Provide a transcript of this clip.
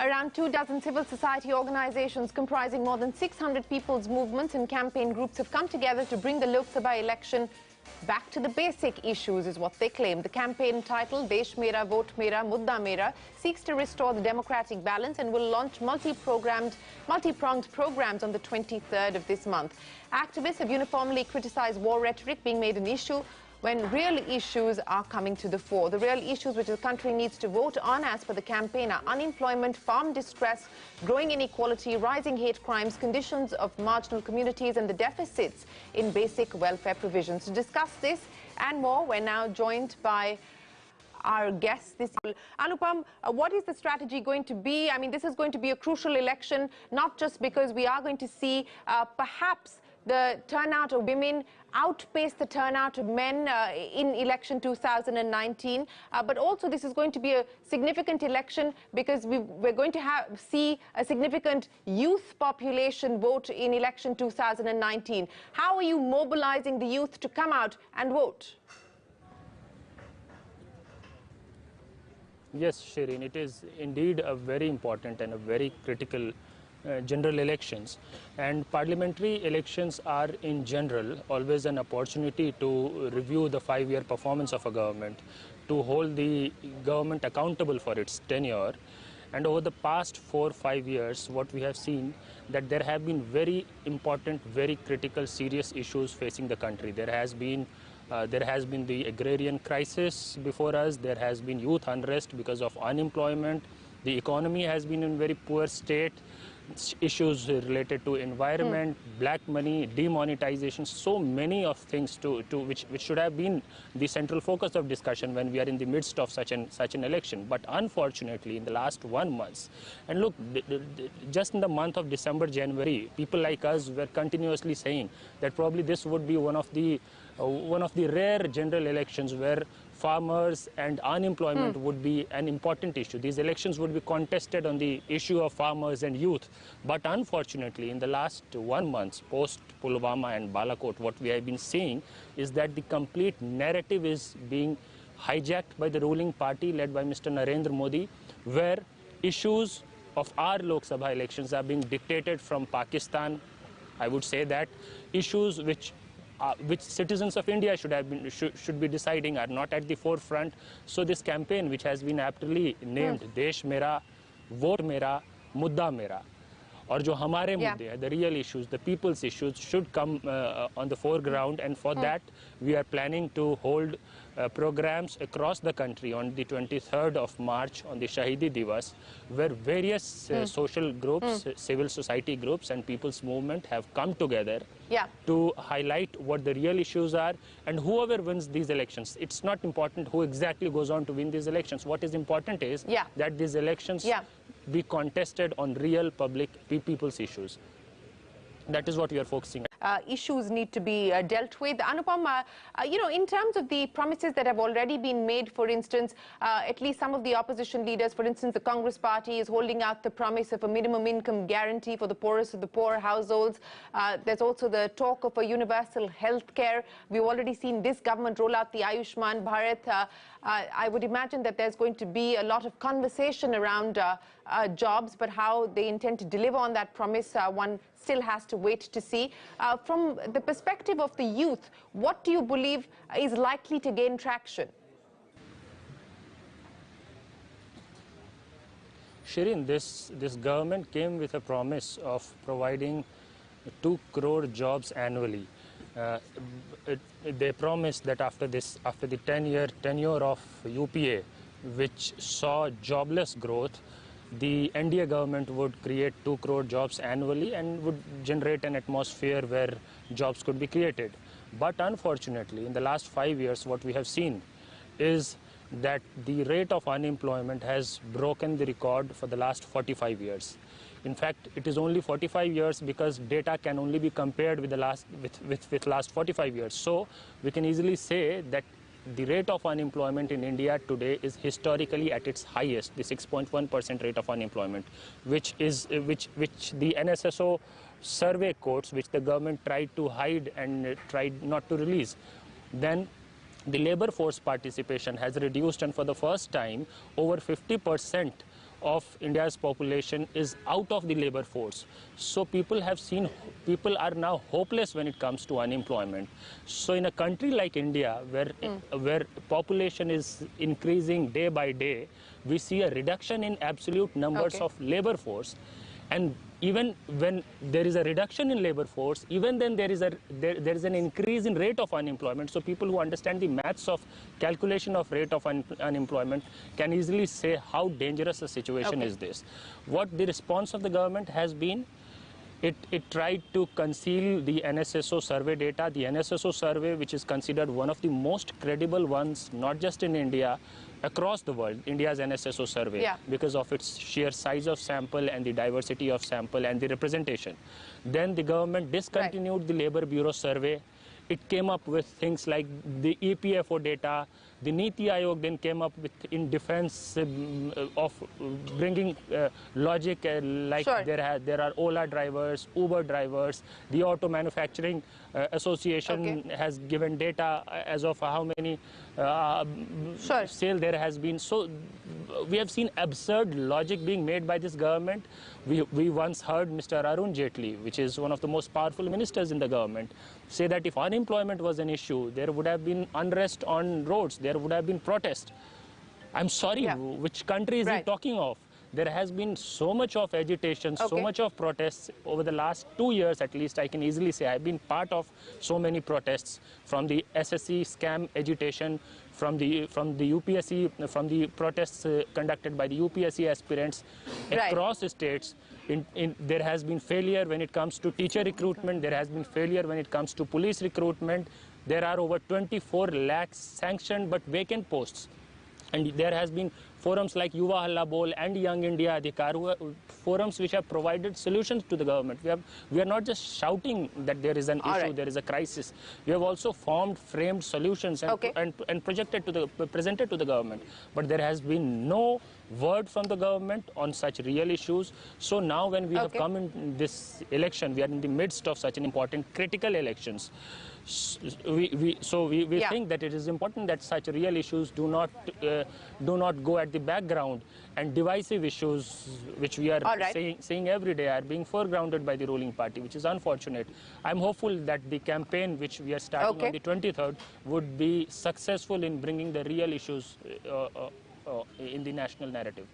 Around 24 civil society organizations comprising more than 600 people's movements and campaign groups have come together to bring the Lok Sabha election back to the basic issues, is what they claim. The campaign title, Desh Mera, Vote Mera, Mudda Mera, seeks to restore the democratic balance and will launch multi-pronged programs on the 23rd of this month. Activists have uniformly criticized war rhetoric being made an issue when real issues are coming to the fore. The real issues which the country needs to vote on as per the campaign are unemployment, farm distress, growing inequality, rising hate crimes, conditions of marginal communities and the deficits in basic welfare provisions. To discuss this and more, we're now joined by our guests this evening. Anupam, what is the strategy going to be? I mean, this is going to be a crucial election, not just because we are going to see perhaps the turnout of women outpace the turnout of men in election 2019, but also this is going to be a significant election because we're going to see a significant youth population vote in election 2019. How are you mobilizing the youth to come out and vote? Yes, Shereen, it is indeed a very important and a very critical general elections, and parliamentary elections are in general always an opportunity to review the 5-year performance of a government, to hold the government accountable for its tenure. And over the past 4 or 5 years, what we have seen that there have been very important, very critical, serious issues facing the country. There has been the agrarian crisis before us. There has been youth unrest because of unemployment. The economy has been in very poor state. Issues related to environment, black money, demonetization, so many of things which should have been the central focus of discussion when we are in the midst of such an election. But unfortunately, in the last 1 month, and look, just in the month of December, January, people like us were continuously saying that probably this would be one of the rare general elections where farmers and unemployment would be an important issue. These elections would be contested on the issue of farmers and youth. But unfortunately, in the last 1 month, post-Pulwama and Balakot, what we have been seeing is that the complete narrative is being hijacked by the ruling party led by Mr. Narendra Modi, where issues of our Lok Sabha elections are being dictated from Pakistan. I would say that issues which citizens of India should be deciding are not at the forefront. So this campaign, which has been aptly named Desh Mera, Vote Mera, Mudda Mera, और जो हमारे मुद्दे हैं, the real issues, the people's issues should come on the foreground, and for that we are planning to hold programs across the country on the 23rd of March on the Shahidi Divas, where various social groups, civil society groups and people's movement have come together to highlight what the real issues are. And whoever wins these elections, it's not important who exactly goes on to win these elections. What is important is that these elections be contested on real public people's issues. That is what we are focusing on. Issues need to be dealt with. Anupam, you know, in terms of the promises that have already been made, for instance, at least some of the opposition leaders, for instance, the Congress party is holding out the promise of a minimum income guarantee for the poorest of the poor households. There's also the talk of a universal health care. We've already seen this government roll out the Ayushman Bharat. I would imagine that there's going to be a lot of conversation around jobs, but how they intend to deliver on that promise, one still has to wait to see. From the perspective of the youth, what do you believe is likely to gain traction? Shereen, this government came with a promise of providing 2 crore jobs annually. They promised that after the 10-year tenure of UPA, which saw jobless growth, the NDA government would create 2 crore jobs annually and would generate an atmosphere where jobs could be created. But unfortunately, in the last 5 years, what we have seen is that the rate of unemployment has broken the record for the last 45 years. In fact, it is only 45 years because data can only be compared with the last 45 years. So we can easily say that the rate of unemployment in India today is historically at its highest, the 6.1% rate of unemployment, which the NSSO survey quotes, which the government tried to hide and tried not to release. Then the labor force participation has reduced, and for the first time, over 50% of India's population is out of the labor force. So people are now hopeless when it comes to unemployment. So in a country like India, where population is increasing day by day, we see a reduction in absolute numbers of labor force. And even when there is a reduction in labor force, even then there is an increase in rate of unemployment. So people who understand the maths of calculation of rate of unemployment can easily say how dangerous a situation is this. What the response of the government has been, it tried to conceal the NSSO survey data. The NSSO survey, which is considered one of the most credible ones, not just in India, across the world, India's NSSO survey, because of its sheer size of sample and the diversity of sample and the representation. Then the government discontinued the Labour Bureau survey. It came up with things like the EPFO data. The Niti Aayog then came up with, in defense of bringing logic, like there are Ola drivers, Uber drivers. The Auto Manufacturing Association has given data as of how many sale there has been. So we have seen absurd logic being made by this government. We once heard Mr. Arun Jaitley, which is one of the most powerful ministers in the government, say that if unemployment was an issue, there would have been unrest on roads, there would have been protest. I'm sorry, which country is he talking of? There has been so much of agitation, so much of protests over the last 2 years at least. I can easily say I've been part of so many protests, from the SSC scam agitation, from the UPSC, from the protests conducted by the UPSC aspirants across states. There has been failure when it comes to teacher recruitment. There has been failure when it comes to police recruitment. There are over 24 lakhs sanctioned but vacant posts. And there has been forums like Yuva Halla Bol and Young India Adhikar, forums which have provided solutions to the government. We are not just shouting that there is an issue, there is a crisis. We have also framed solutions and presented to the government. But there has been no word from the government on such real issues. So now when we have come in this election, we are in the midst of such an important critical elections. We think that it is important that such real issues do not go at the background, and divisive issues which we are saying every day are being foregrounded by the ruling party, which is unfortunate. I'm hopeful that the campaign which we are starting on the 23rd would be successful in bringing the real issues in the national narrative.